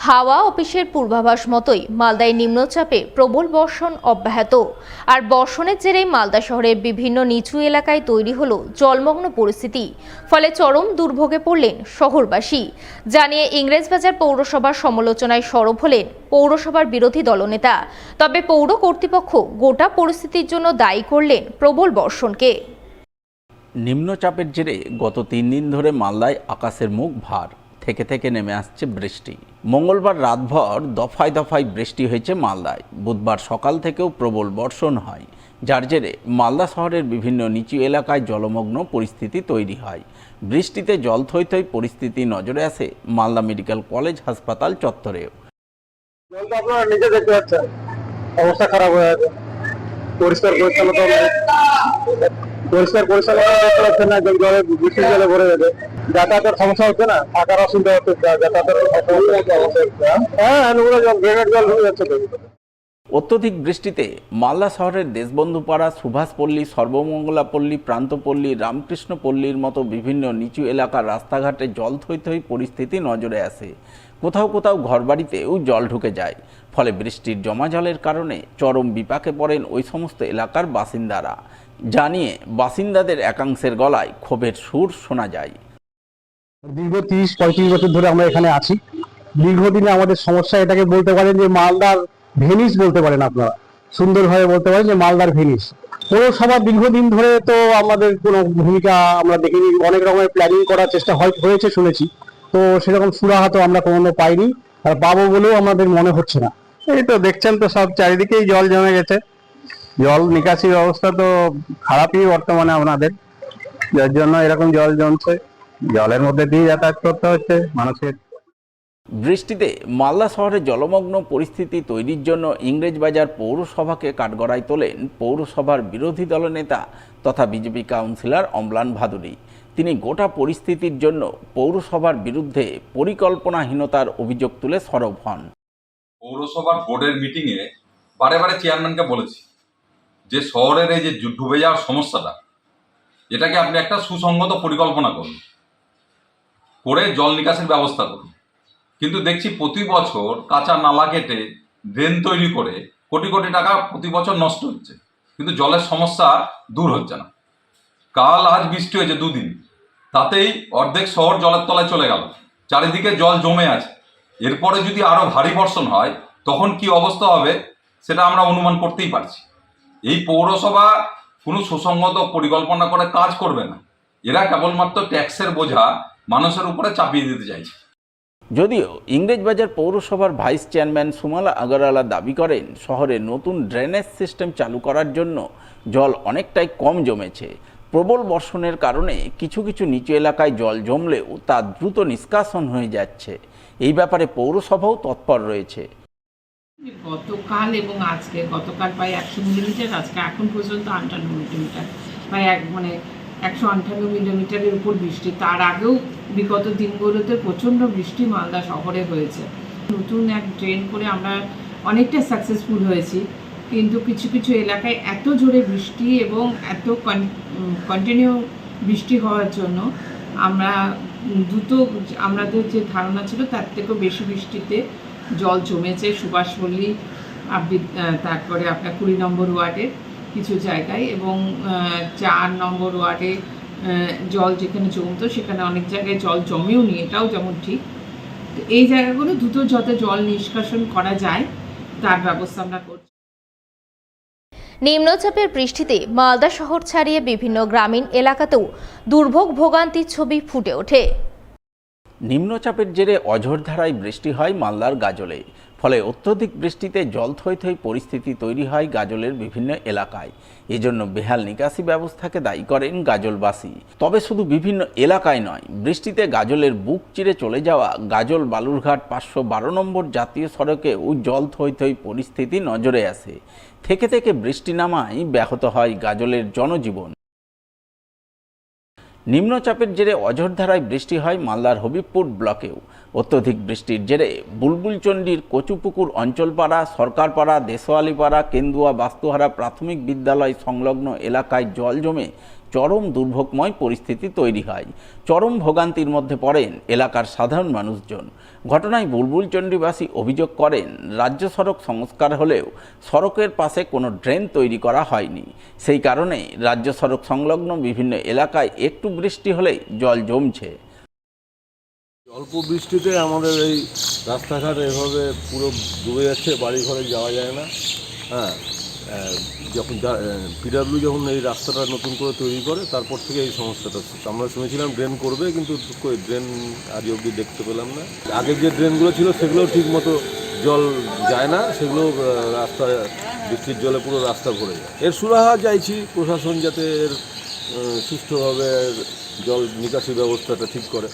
হাওয়া অফিসের পূর্বাভাস মতোই মালদায় নিম্নচাপে প্রবল বর্ষণ অব্যাহত। আর বর্ষণের জেরেই মালদা শহরের বিভিন্ন নিচু এলাকায় তৈরি হলো জলমগ্ন পরিস্থিতি। ফলে চরম দুর্ভোগে পড়লেন শহরবাসী। জানিয়ে ইংরেজবাজার পৌরসভার সমালোচনায় সরব হলেন পৌরসভার বিরোধী দলনেতা। তবে পৌর কর্তৃপক্ষ গোটা পরিস্থিতির জন্য দায়ী করলেন প্রবল বর্ষণকে। নিম্নচাপের জেরে গত 3 দিন ধরে মালদায় আকাশের মুখ ভার, থেকে থেকে নেমে আসছে বৃষ্টি। মঙ্গলবার রাতভর দফায় দফায় বৃষ্টি হয়েছে মালদায়। বুধবার সকাল থেকেও প্রবল বর্ষণ হয়, যার জেরে মালদা শহরের বিভিন্ন নিচু এলাকায় জলমগ্ন পরিস্থিতি তৈরি হয়। বৃষ্টিতে জল থই থই পরিস্থিতি নজরে আসে মালদা মেডিকেল কলেজ হাসপাতাল চত্বরেও। জলটা আপনারা নিজে দেখতে পাচ্ছেন, অবস্থা খারাপ হয়ে আছে। পরিষ্কার পরিচ্ছন্নতা দেখতে পাচ্ছেন না, একদম জলে বৃষ্টির জলে ভরে গেছে। যাতায়াতের সমস্যা হচ্ছে না, থাকার অসুবিধা হচ্ছে, যাতায়াতের হ্যাঁ নোংরা জল, ড্রেনের জল ঢুকে যাচ্ছে তো। অত্যধিক বৃষ্টিতে মালদা শহরের দেশবন্ধুপাড়া, সুভাষপল্লী, সর্বমঙ্গলাপল্লী, প্রান্তপল্লী, রামকৃষ্ণপল্লীর মতো বিভিন্ন নিচু এলাকার রাস্তাঘাটে জল থই থই পরিস্থিতি নজরে আসে। কোথাও কোথাও ঘরবাড়িতেও জল ঢুকে যায়। ফলে বৃষ্টির জমা জলের কারণে চরম বিপাকে পড়েন ওই সমস্ত এলাকার বাসিন্দারা। জানিয়ে বাসিন্দাদের একাংশের গলায় ক্ষোভের সুর শোনা যায়। দীর্ঘ 30-35 বছর ধরে আমরা এখানে আছি। দীর্ঘদিনে আমাদের সমস্যা, এটাকে বলতে পারেন যে মালদার ভেনিস বলতে পারেন আপনারা, সুন্দরভাবে বলতে পারেন যে মালদার ভেনিস। পৌরসভা দীর্ঘদিন ধরে তো আমাদের কোনো ভূমিকা আমরা দেখিনি। অনেক রকমের প্ল্যানিং করার চেষ্টা হয়েছে শুনেছি, তো সেরকম সুরাহা তো আমরা কোনো পাইনি, আর পাবো বলেও আমাদের মনে হচ্ছে না। এই তো দেখছেন তো, সব চারিদিকেই জল জমে গেছে। জল নিকাশি ব্যবস্থা তো খারাপই বর্তমানে আমাদের, যার জন্য এরকম জল জমছে। জলের মধ্যে দিয়ে যাতায়াত করতে হচ্ছে মানুষের। বৃষ্টিতে মালদা শহরে জলমগ্ন পরিস্থিতি তৈরির জন্য ইংরেজবাজার পৌরসভাকে কাঠগড়ায় তোলেন পৌরসভার বিরোধী দলনেতা তথা বিজেপি কাউন্সিলর অম্লান ভাদুড়ী। তিনি গোটা পরিস্থিতির জন্য পৌরসভার বিরুদ্ধে পরিকল্পনাহীনতার অভিযোগ তুলে সরব হন। পৌরসভার বোর্ডের মিটিংয়ে বারে বারে চেয়ারম্যানকে বলেছি যে শহরের এই যে ডুবে যাওয়ার সমস্যাটা, এটাকে আপনি একটা সুসংগত পরিকল্পনা করুন, করে জল নিকাশের ব্যবস্থা করুন। কিন্তু দেখছি প্রতি বছর কাঁচা নালা কেটে ড্রেন তৈরি করে কোটি কোটি টাকা প্রতি বছর নষ্ট হচ্ছে, কিন্তু জলের সমস্যা দূর হচ্ছে না। কাল আজ বৃষ্টি হয়েছে 2 দিন, তাতেই অর্ধেক শহর জলের তলায় চলে গেল, চারিদিকে জল জমে আছে। এরপরে যদি আরো ভারী বর্ষণ হয় তখন কি অবস্থা হবে সেটা আমরা অনুমান করতেই পারছি। এই পৌরসভা কোনো সুসংগত পরিকল্পনা করে কাজ করবে না, এরা কেবলমাত্র ট্যাক্সের বোঝা মানুষের উপরে চাপিয়ে দিতে চাইছে। যদিও ইংরেজবাজার পৌরসভার ভাইস চেয়ারম্যান সুমালা আগরওয়ালা দাবি করেন শহরে নতুন ড্রেনেজ সিস্টেম চালু করার জন্য জল অনেকটাই কম জমেছে। প্রবল বর্ষণের কারণে কিছু কিছু নিচু এলাকায় জল জমলেও তা দ্রুত নিষ্কাশন হয়ে যাচ্ছে। এই ব্যাপারে পৌরসভাও তৎপর রয়েছে। গতকাল এবং আজকে, গতকাল প্রায় 100 মিলিমিটার, আজকে এখন পর্যন্ত 58 মিলিমিটার, প্রায় 158 মিলিমিটারের উপর বৃষ্টি। তার আগেও বিগত দিনগুলোতে প্রচণ্ড বৃষ্টি মালদা শহরে হয়েছে। নতুন এক ড্রেন করে আমরা অনেকটা সাকসেসফুল হয়েছি, কিন্তু কিছু কিছু এলাকায় এত জোরে বৃষ্টি এবং এত কন্টিনিউ বৃষ্টি হওয়ার জন্য আমরা আমাদের যে ধারণা ছিল তার থেকেও বেশি বৃষ্টিতে জল জমেছে সুভাষপল্লী, তারপরে আপনার 20 নম্বর ওয়ার্ডের কিছু জায়গায়, এবং 4 নম্বর ওয়ার্ডে জল যেখানে জমতো সেখানে অনেক জায়গায় জল জমেও নি, এটাও যেমন ঠিক। তো এই জায়গাগুলো দ্রুত যাতে জল নিষ্কাশন করা যায় তার ব্যবস্থা আমরা করছি। নিম্নচাপের বৃষ্টিতে মালদা শহর ছাড়িয়ে বিভিন্ন গ্রামীণ এলাকাতেও দুর্ভোগ ভোগান্তির ছবি ফুটে ওঠে। নিম্নচাপের জেরে অঝোরধারায় বৃষ্টি হয় মালদার গাজলে। ফলে অত্যধিক বৃষ্টিতে জল থই থই পরিস্থিতি তৈরি হয় গাজলের বিভিন্ন এলাকায়। এজন্য বেহাল নিকাশি ব্যবস্থাকে দায়ী করেন গাজলবাসী। তবে শুধু বিভিন্ন এলাকায় নয়, বৃষ্টিতে গাজলের বুক চিরে চলে যাওয়া গাজল বালুরঘাট 512 নম্বর জাতীয় সড়কেও জল থই থই পরিস্থিতি নজরে আসে। থেকে থেকে বৃষ্টি নামায় ব্যাহত হয় গাজলের জনজীবন। নিম্নচাপের জেরে অঝোরধারায় বৃষ্টি হয় মালদার হবিবপুর ব্লকেও। অত্যধিক বৃষ্টির জেরে বুলবুলচণ্ডীর কচুপুকুর অঞ্চলপাড়া, সরকারপাড়া, দেশোয়ালিপাড়া, কেন্দুয়া বাস্তুহারা প্রাথমিক বিদ্যালয় সংলগ্ন এলাকায় জল জমে চরম দুর্ভোগময় পরিস্থিতি তৈরি হয়। চরম ভোগান্তির মধ্যে পড়েন এলাকার সাধারণ মানুষজন। ঘটনায় বুলবুলচণ্ডীবাসী অভিযোগ করেন, রাজ্য সড়ক সংস্কার হলেও সড়কের পাশে কোনো ড্রেন তৈরি করা হয়নি। সেই কারণে রাজ্য সড়ক সংলগ্ন বিভিন্ন এলাকায় একটু বৃষ্টি হলেই জল জমছে। অল্প বৃষ্টিতে আমাদের এই রাস্তাঘাট এভাবে পুরো ডুবে যাচ্ছে, বাড়ি ঘরে যাওয়া যায় না। হ্যাঁ, যখন পিডাব্লিউ যখন এই রাস্তাটা নতুন করে তৈরি করে তারপর থেকে এই সমস্যাটা আমরা শুনেছিলাম ড্রেন করবে, কিন্তু ড্রেন আজ অবধি দেখতে পেলাম না। আগের যে ড্রেনগুলো ছিল সেগুলো ঠিক মতো জল যায় না, সেগুলো রাস্তায় বৃষ্টির জলে পুরো রাস্তা ভরে যায়। এর সুরাহা চাইছি প্রশাসন যাতে এর সুষ্ঠুভাবে জল নিকাশি ব্যবস্থাটা ঠিক করে।